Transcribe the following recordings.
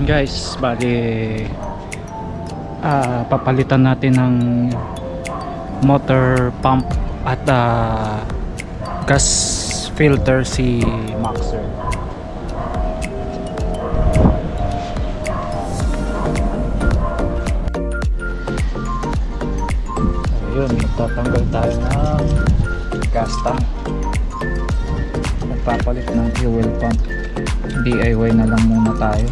Guys, bali papalitan natin ng motor pump at gas filter si Maxer. Ayun, magtatanggal tayo ng gas tank, nagpapalit ng fuel pump. DIY na lang muna tayo.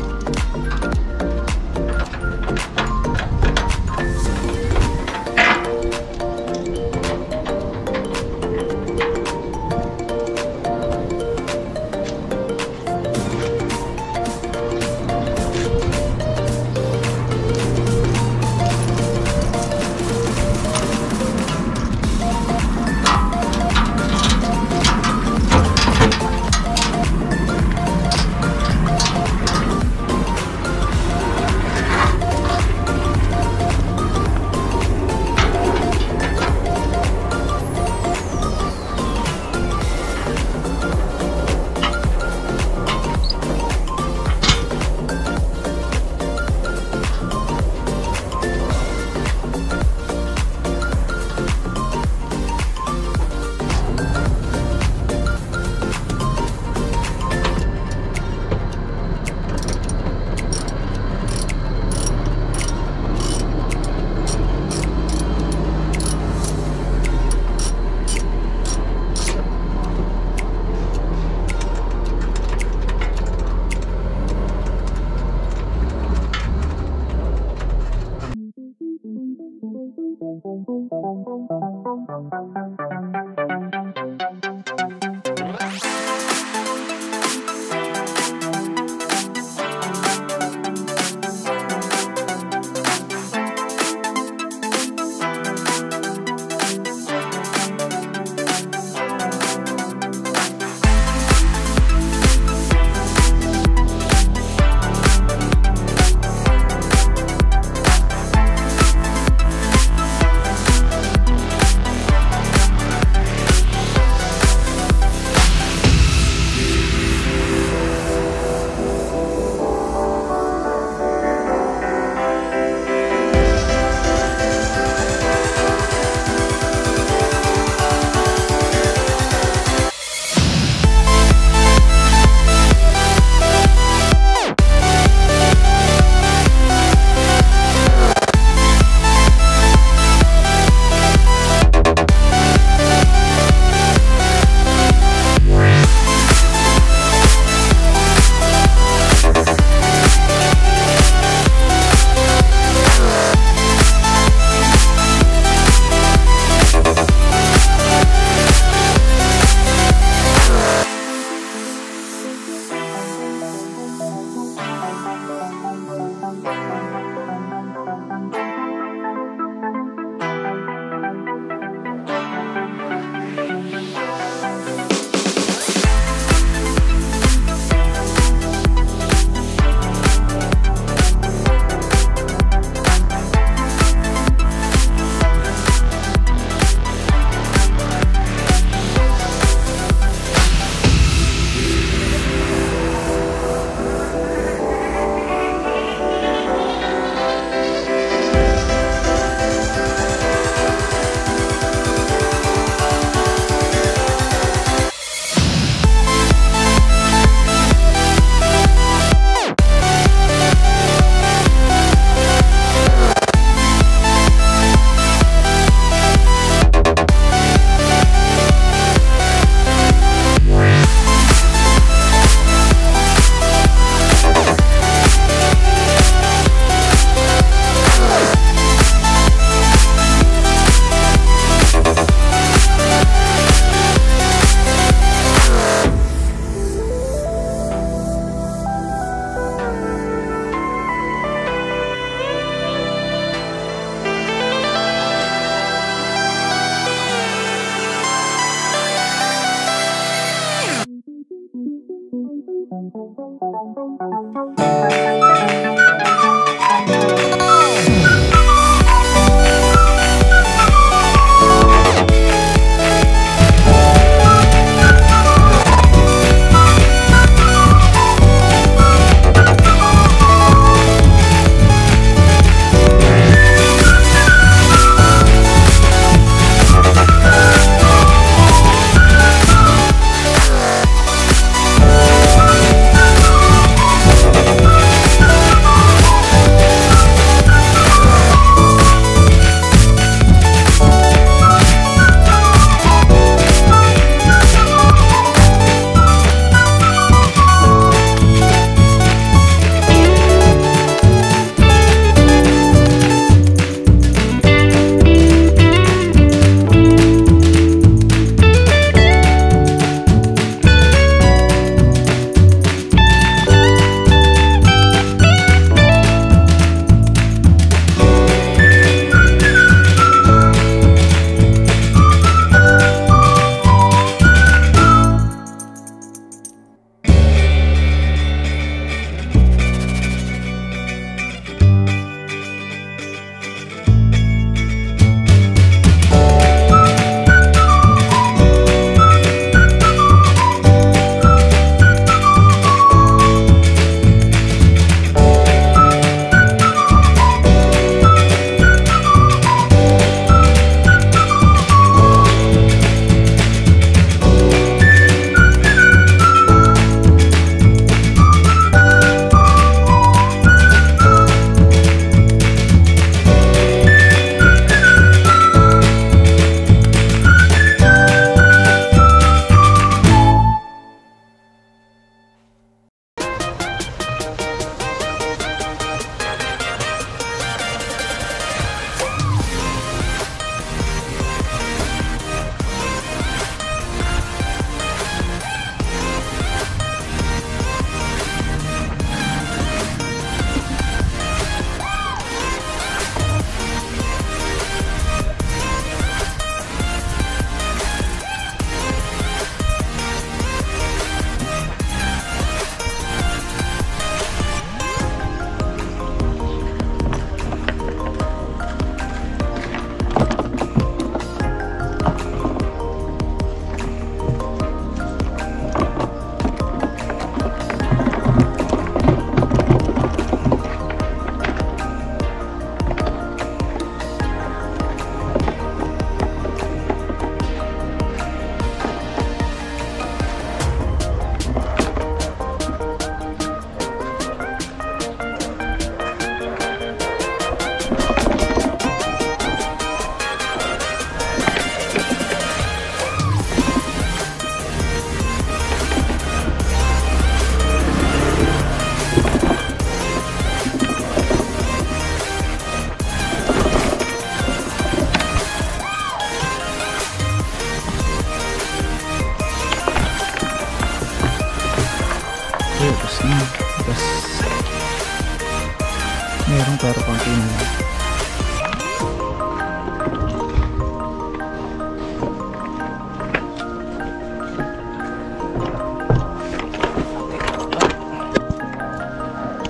meron pero konti na lang.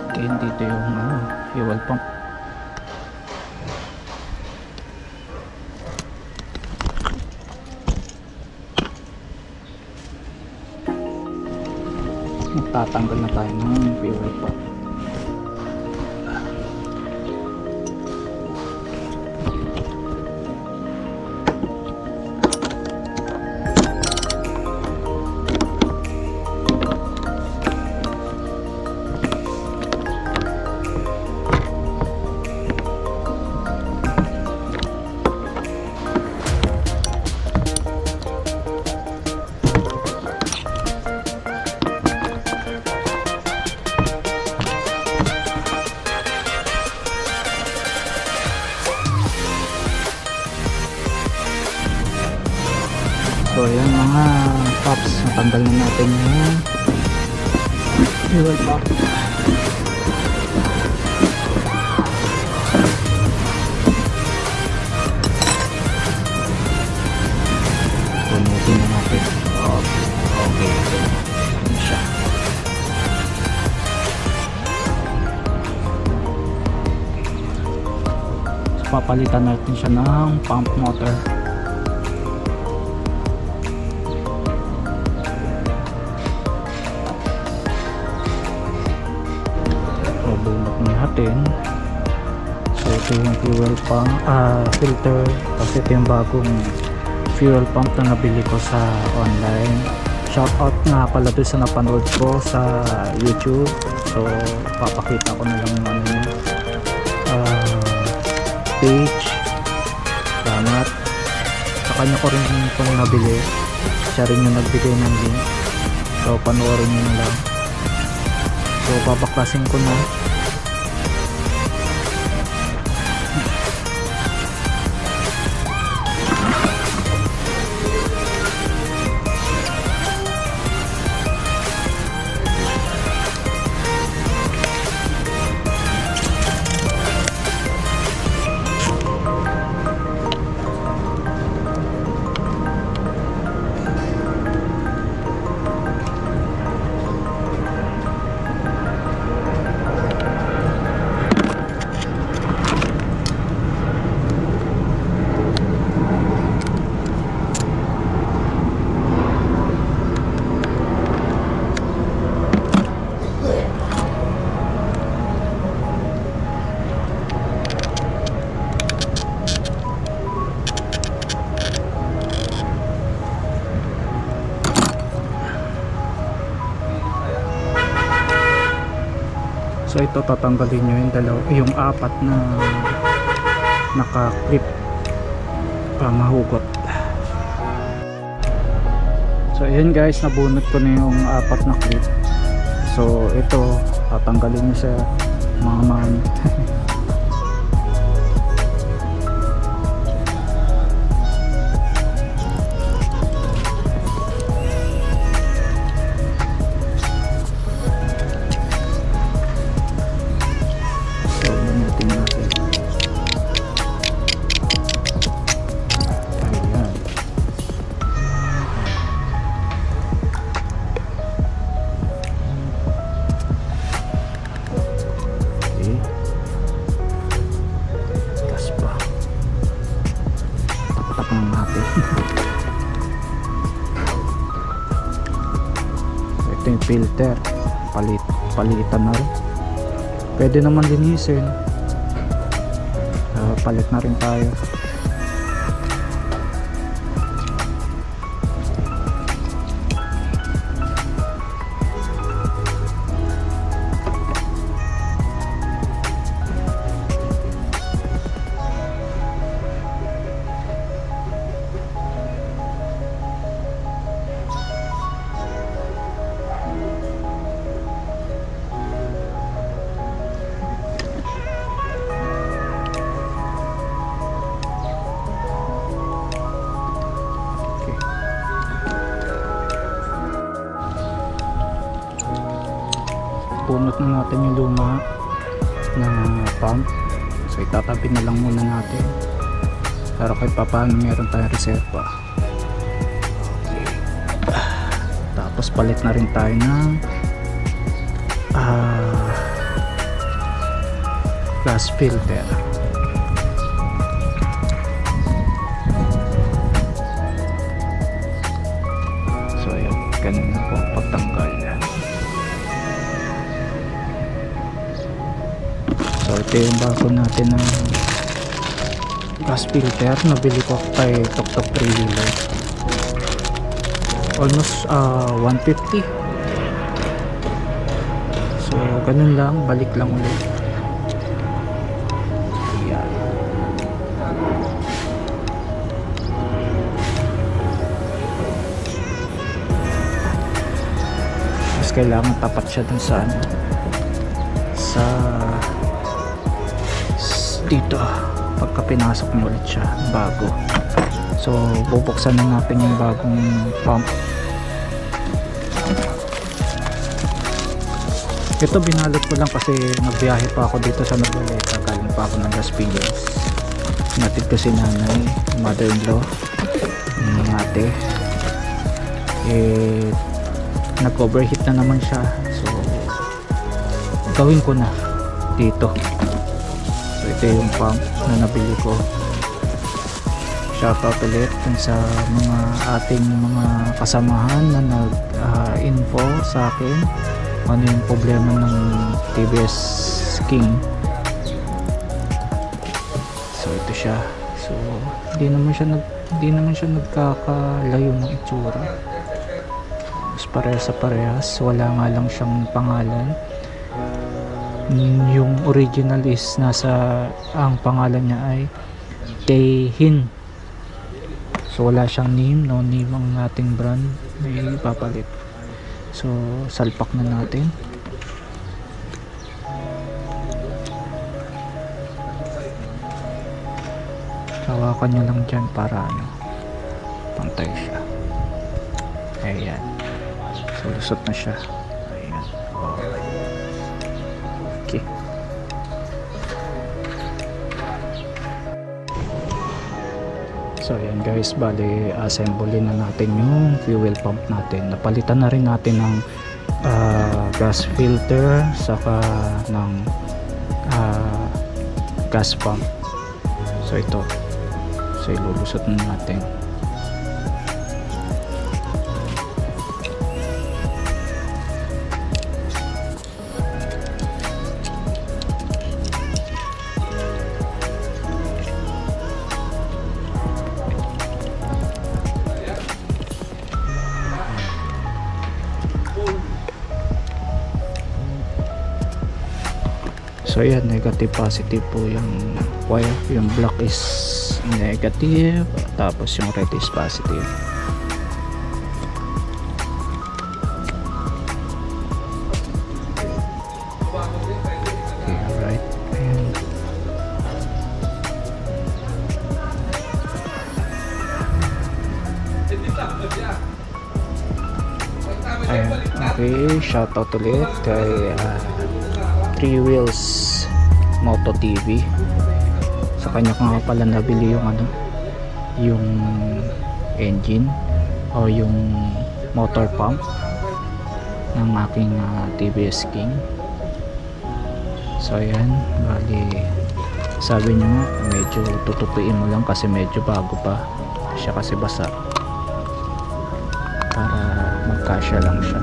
Okay, dito yung fuel pump. Tatanggal na tayo ng fuel pump. So ayan mga pops, natanggal na natin yung fuel pump. Punutin na natin. Okay. Ayan siya. So papalitan natin siya ng pump motor. So ito yung fuel pump filter, kasi ito yung bagong fuel pump na nabili ko sa online. Shout out nga pala doon sa napanood ko sa YouTube. So papakita ko na lang yung niya, page. Salamat sa kanya ko rin itong nabili, siya rin yung nagbigay ng link, so panoorin nyo na lang. So papaklasin ko na. So ito tatanggalin nyo yung apat na naka-clip para mahugot. So ayan guys, nabunot ko na yung apat na clip. So ito tatanggalin nyo sa mga mami. Ito yung filter, palitan na rin. Pwede naman linisin, palit na rin tayo. Punot na natin yung luma. na pump. So itatabi na lang muna natin para kahit papaano meron tayong reserva. Okay. Tapos palit na rin tayo ng gas filter. So ayan, ganun na po ang pagtanggal. So ito yung bago natin ng gas filter. Nabili ko kay Tok Tok 3-wheeler, almost 150. So ganun lang, balik lang ulit. Ayan. Mas kailangan tapat siya dun sa ano, sa dito pagka pinasok mo ulit siya bago. So bubuksan na natin yung bagong pump. Ito binalot ko lang kasi nagbiyahe pa ako dito sa Noveleta, galing pa ako ng Las Piñas. Natid ko si nanay, mother-in-law ng ate, nag-overheat na naman siya, so gawin ko na dito. So ito yung pump na nabili ko. Shoutout ulit dun sa mga ating mga kasamahan na nag-info sa akin ano yung problema ng TBS King. So ito siya. So hindi naman siya nagkakalayo ng itsura. Mas parehas sa parehas, wala nga lang siyang pangalan. Yung original is ang pangalan niya ay Taehin. So wala siyang name, no name ang ating brand, may ipapalit. So salpak na natin. Hawakan nyo lang dyan para ano, pantay siya. Ayan. So lusot na siya. Ayan. Okay. So ayan guys, bali assemble na natin yung fuel pump natin. Napalitan na rin natin ng gas filter saka ng gas pump. So ito, so ilulusot na natin. So ayan, negative positive po yung wire. Yung black is negative, tapos yung red is positive. Okay, alright. Ayan. Okay, shoutout ulit kay 3 Wheels Moto TV. Sa kanya ko nga pala nabili yung ano, yung engine o yung motor pump ng aking TBS King. So ayan, bali sabi niya nga medyo tutupiin mo lang kasi medyo bago pa siya, kasi basa, para magkasya lang siya.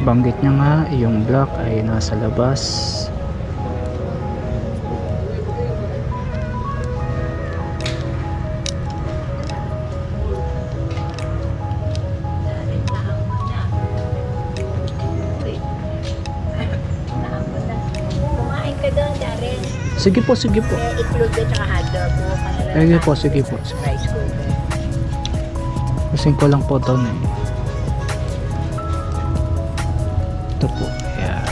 Banggit niya nga yung black ay nasa labas. Sige po, sige po. May itlog at saka hotdog po. Sige po, sige po. Rice cooker. Kasing ko lang po ito na eh. Ito po. Ayan.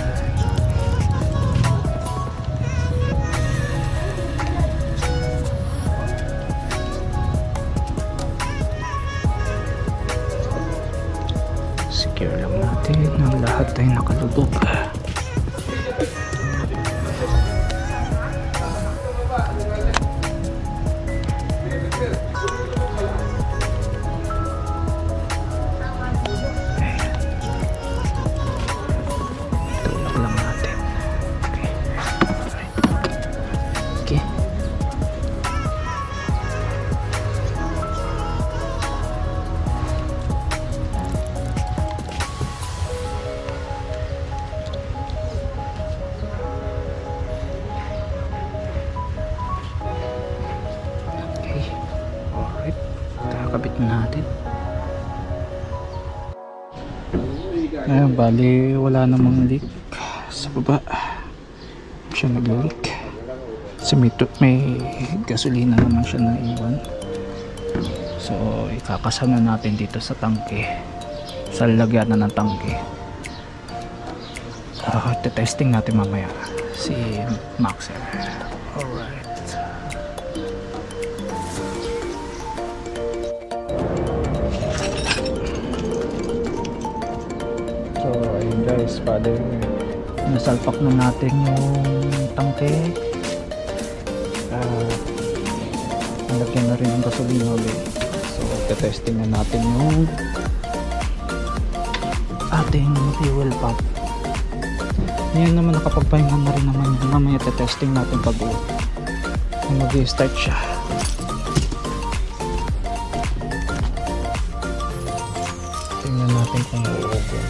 Secure lang natin ang lahat ay nakalubog. Tulak lang natin. Okay. Alright. Okay. Okay. Alright. Kakabit na natin. Ayan, bali wala namang leak sa baba. Siya nag-leak. Kasi may gasolina naman siya na iwan. So ikakasama natin dito sa tangke, sa lalagyan na ng tangke. Testing natin mamaya si Maxer. Alright. So ayun guys, bali nasalpak na natin yung tangke. Nalagyan na rin ang gasolina ulit. So testing na natin yung ating fuel pump. Ngayon naman nakapagpahinga na rin naman yun. Mamaya testing natin pag mag-start siya. Tingnan natin kung uuwi.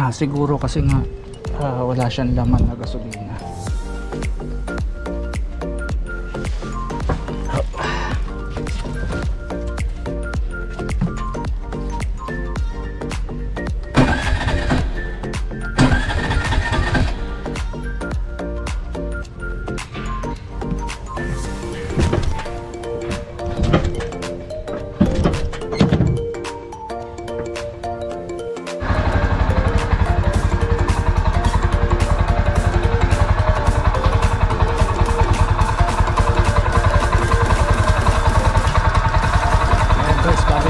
Siguro kasi nga wala siyang laman na gasolina.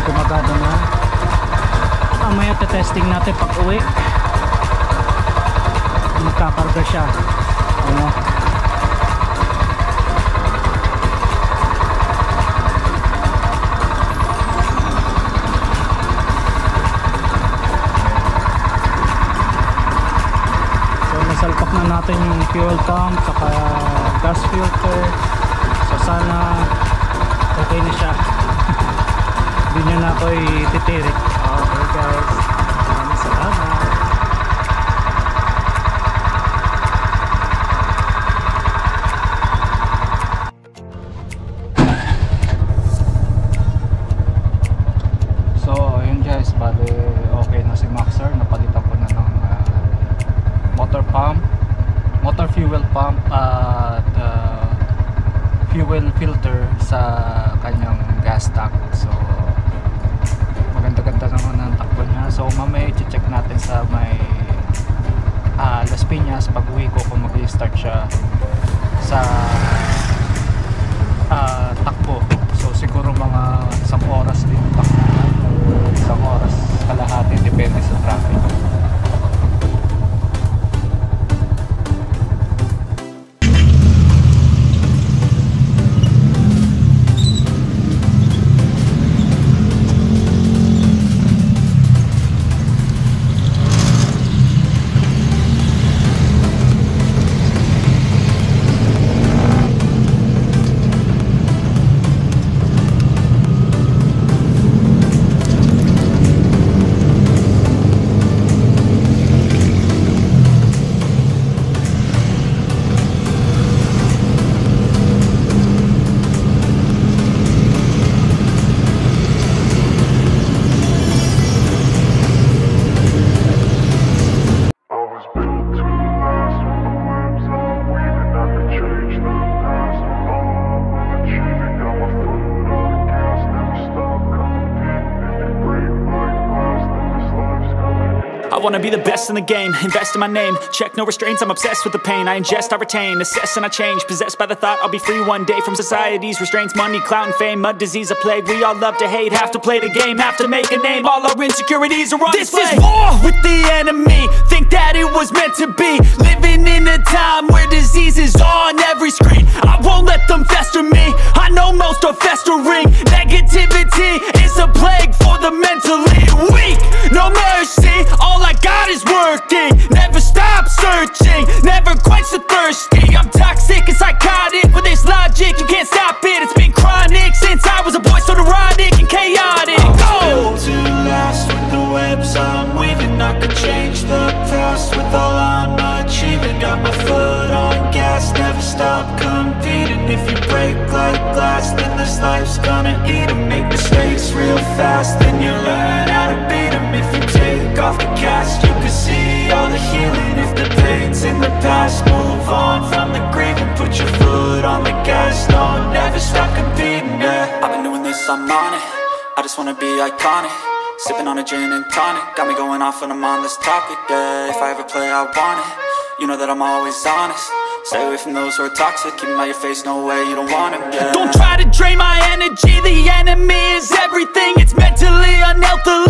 Gumagana na. Mamaya testing natin pag uwi. Magkakarga siya. Ano? So nasalpak na natin yung fuel pump saka gas filter. So sana okay na siya. Hindi nyo na ako ititirik. Okay guys, maraming salamat. So ayun guys, bali okay na si Maxer. Napalitan ko na ng motor pump, motor fuel pump at fuel filter sa kanyang gas tank. So maganda-ganda naman ang takbo niya. So mamaya i-check natin sa may Las Piñas pag uwi ko kung mag-start siya sa takbo. So siguro mga isang oras din takbo, isang oras kalahati, depende sa traffic. I wanna be the best in the game, invest in my name. Check no restraints, I'm obsessed with the pain. I ingest, I retain, assess and I change. Possessed by the thought I'll be free one day from society's restraints. Money, clout and fame, mud, disease, a plague. We all love to hate, have to play the game, have to make a name. All our insecurities are on display. This is war with the enemy, think that it was meant to be. Living in a time where disease is on every screen. I won't let them fester me, I know most are festering. Negativity is a plague for the mentally weak. No mercy, all I got is working. Never stop searching, never quench the thirsty. I'm toxic and psychotic, with this logic you can't stop it. It's been chronic since I was a boy, so neurotic and chaotic. I'm built to last with the webs I'm weaving. I could change the past with all I'm achieving. Got my foot on gas, never stop competing. If you break like glass, then this life's gonna eat 'em. Make mistakes real fast, then you learn how to beat 'em. If you take off the cast, you can see all the healing. If the pain's in the past, move on from the grave and put your foot on the gas. No, never stop competing, yeah. I've been doing this, I'm on it. I just wanna be iconic. Sipping on a gin and tonic, got me going off when I'm on this topic, yeah. If I ever play, I want it. You know that I'm always honest. Stay away from those who are toxic. Keep 'em out your face, no way, you don't want 'em, yeah. Don't try to drain my energy, the enemy is everything. It's mentally, unhealthily